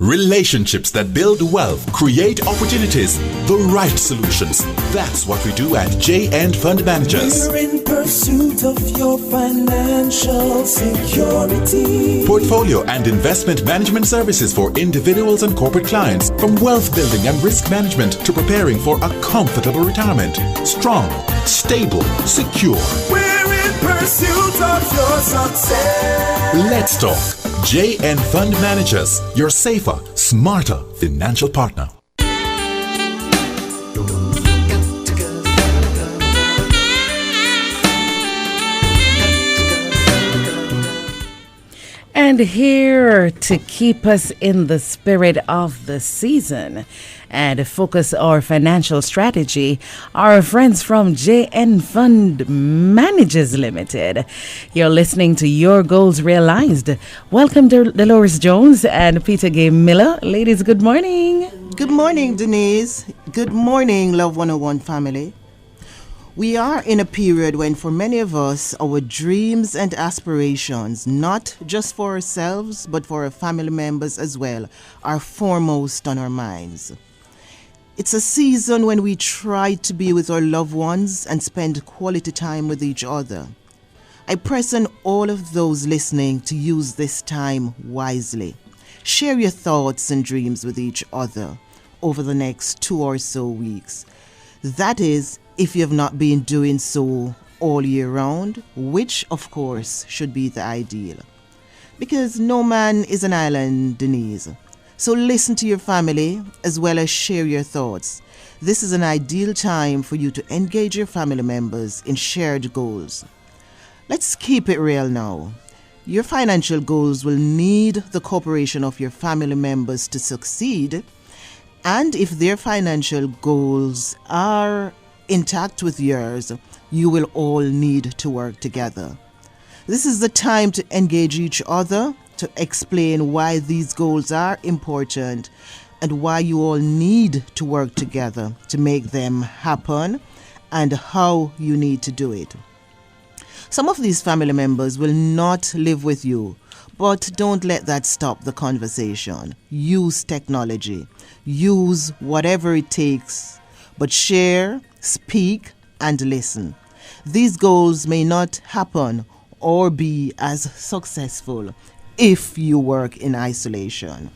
Relationships that build wealth, create opportunities, the right solutions. That's what we do at J&N Fund Managers. We're in pursuit of your financial security. Portfolio and investment management services for individuals and corporate clients, from wealth building and risk management to preparing for a comfortable retirement. Strong, stable, secure. We're in pursuit of your success. Let's talk. J&N Fund Managers, your safer, smarter financial partner. And here to keep us in the spirit of the season and focus our financial strategy, our friends from J&N Fund Managers Limited. You're listening to Your Goals Realized. Welcome to Dolores Jones and Peter Gay Miller. Ladies, good morning. Good morning, Denise. Good morning, Love 101 family. We are in a period when, for many of us, our dreams and aspirations, not just for ourselves, but for our family members as well, are foremost on our minds. It's a season when we try to be with our loved ones and spend quality time with each other. I press on all of those listening to use this time wisely. Share your thoughts and dreams with each other over the next 2 or so weeks. That is, if you have not been doing so all year round, which of course should be the ideal. Because no man is an island, Denise. So listen to your family as well as share your thoughts. This is an ideal time for you to engage your family members in shared goals. Let's keep it real now. Your financial goals will need the cooperation of your family members to succeed. And if their financial goals are intact with yours, you will all need to work together. This is the time to engage each other, to explain why these goals are important and why you all need to work together to make them happen and how you need to do it. Some of these family members will not live with you, but don't let that stop the conversation. Use technology. Use whatever it takes, but share, speak, and listen. These goals may not happen or be as successful if you work in isolation.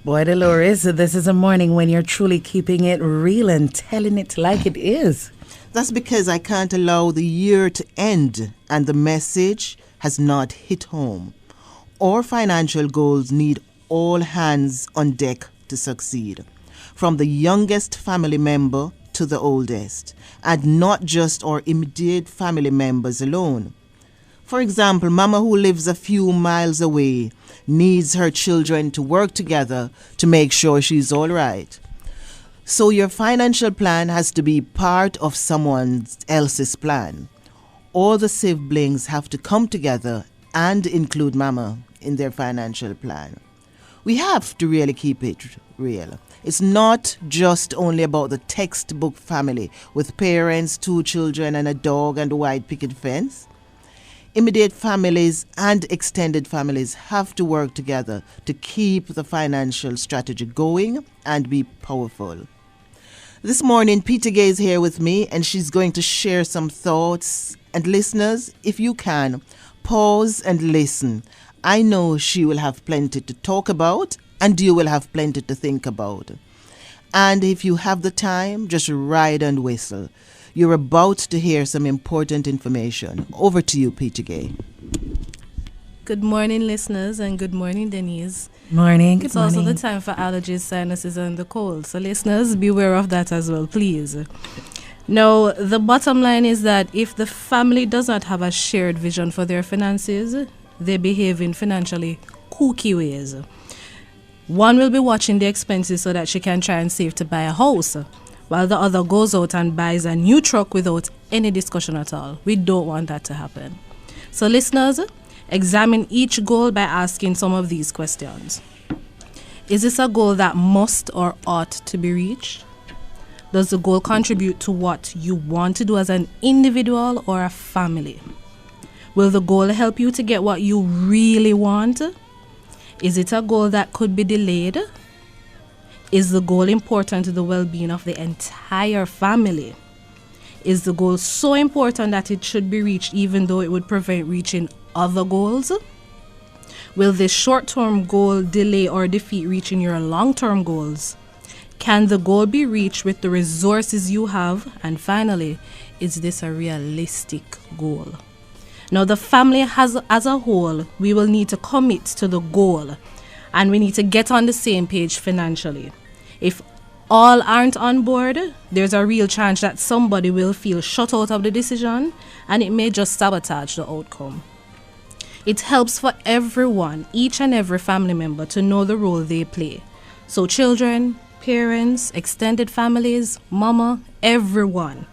Boy, Dolores, this is a morning when you're truly keeping it real and telling it like it is. That's because I can't allow the year to end and the message has not hit home. Our financial goals need all hands on deck to succeed, from the youngest family member to the oldest, and not just our immediate family members alone. For example, Mama who lives a few miles away needs her children to work together to make sure she's all right. So your financial plan has to be part of someone else's plan. All the siblings have to come together and include Mama in their financial plan. We have to really keep it real. It's not just only about the textbook family with parents, 2 children, and a dog and a white picket fence. Immediate families and extended families have to work together to keep the financial strategy going and be powerful. This morning, Peter Gay is here with me, and she's going to share some thoughts. And listeners, if you can, pause and listen. I know she will have plenty to talk about, and you will have plenty to think about. And if you have the time, just ride and whistle. You're about to hear some important information. Over to you, Peter Gay. Good morning, listeners, and good morning, Denise. Morning. It's also the time for allergies, sinuses, and the cold. So, listeners, beware of that as well, please. Now, the bottom line is that if the family does not have a shared vision for their finances, they behave in financially kooky ways. One will be watching the expenses so that she can try and save to buy a house, while the other goes out and buys a new truck without any discussion at all. We don't want that to happen. So listeners, examine each goal by asking some of these questions. Is this a goal that must or ought to be reached? Does the goal contribute to what you want to do as an individual or a family? Will the goal help you to get what you really want? Is it a goal that could be delayed? Is the goal important to the well-being of the entire family? Is the goal so important that it should be reached even though it would prevent reaching other goals? Will this short-term goal delay or defeat reaching your long-term goals? Can the goal be reached with the resources you have? And finally, is this a realistic goal? Now, the family as a whole, we will need to commit to the goal, and we need to get on the same page financially. If all aren't on board, there's a real chance that somebody will feel shut out of the decision, and it may just sabotage the outcome. It helps for everyone, each and every family member, to know the role they play. So children, parents, extended families, mama, everyone.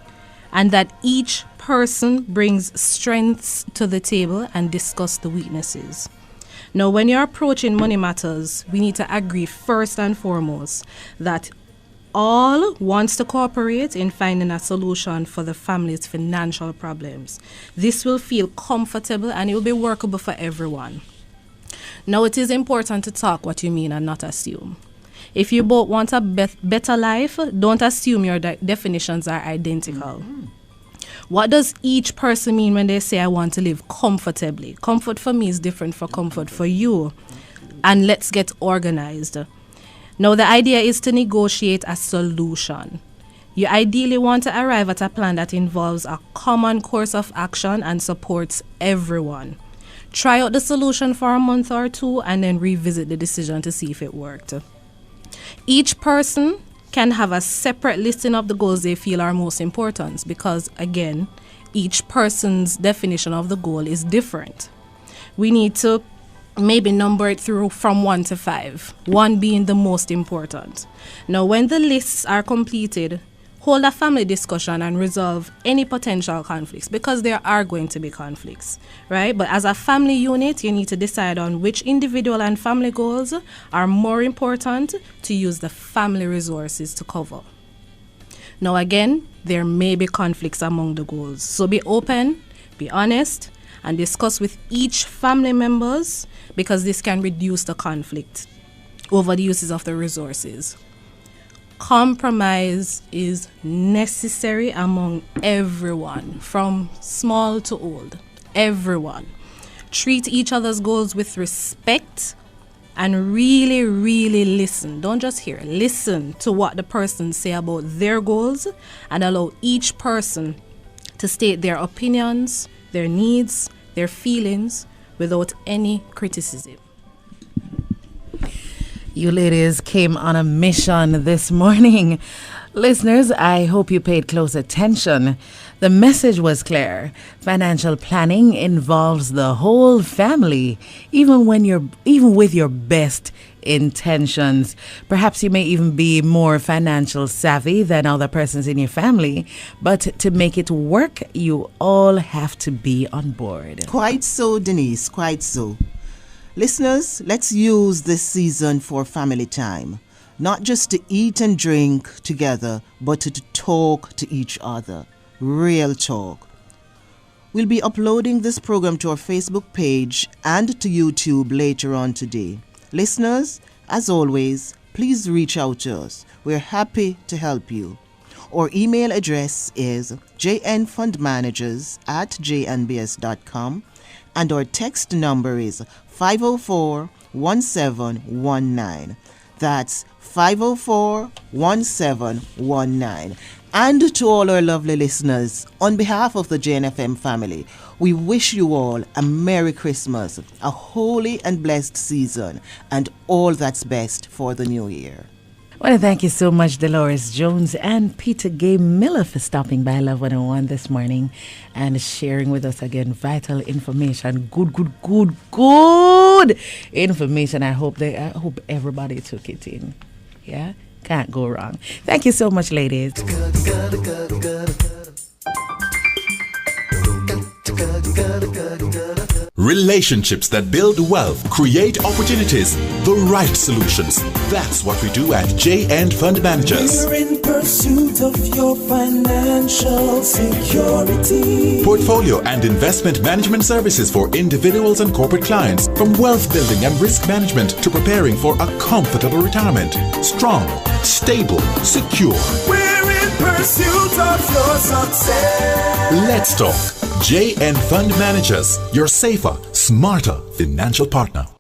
And that each person brings strengths to the table and discuss the weaknesses. Now, when you're approaching money matters, we need to agree first and foremost that all wants to cooperate in finding a solution for the family's financial problems. This will feel comfortable and it will be workable for everyone. Now, it is important to talk what you mean and not assume. If you both want a better life, don't assume your definitions are identical. What does each person mean when they say, I want to live comfortably? Comfort for me is different from comfort for you. And let's get organized. Now, the idea is to negotiate a solution. You ideally want to arrive at a plan that involves a common course of action and supports everyone. Try out the solution for a month or two and then revisit the decision to see if it worked. Each person can have a separate listing of the goals they feel are most important because, again, each person's definition of the goal is different. We need to maybe number it through from 1 to 5, 1 being the most important. Now, when the lists are completed, hold a family discussion and resolve any potential conflicts because there are going to be conflicts, right? But as a family unit, you need to decide on which individual and family goals are more important to use the family resources to cover. Now, again, there may be conflicts among the goals. So be open, be honest, and discuss with each family members because this can reduce the conflict over the uses of the resources. Compromise is necessary among everyone, from small to old. Everyone. Treat each other's goals with respect and really, really listen. Don't just hear. Listen to what the person say about their goals and allow each person to state their opinions, their needs, their feelings without any criticism. You ladies came on a mission this morning. Listeners, I hope you paid close attention. The message was clear. Financial planning involves the whole family, even with your best intentions. Perhaps you may even be more financial savvy than other persons in your family, but to make it work, you all have to be on board. Quite so, Denise, quite so. Listeners, let's use this season for family time. Not just to eat and drink together, but to talk to each other. Real talk. We'll be uploading this program to our Facebook page and to YouTube later on today. Listeners, as always, please reach out to us. We're happy to help you. Our email address is jnfundmanagers@jnbs.com and our text number is 504-1719. That's 504-1719. And to all our lovely listeners, on behalf of the JNFM family, we wish you all a Merry Christmas, a holy and blessed season, and all that's best for the new year. I want to thank you so much, Dolores Jones and Peter Gay Miller, for stopping by Love 101 this morning and sharing with us again vital information. Good information. I hope everybody took it in. Yeah, can't go wrong. Thank you so much, ladies. Relationships that build wealth, create opportunities, the right solutions. That's what we do at J&N Fund Managers. We're in pursuit of your financial security. Portfolio and investment management services for individuals and corporate clients, from wealth building and risk management to preparing for a comfortable retirement. Strong, stable, secure. We're in pursuit of your success. Let's talk. J&N Fund Managers, your safer, smarter financial partner.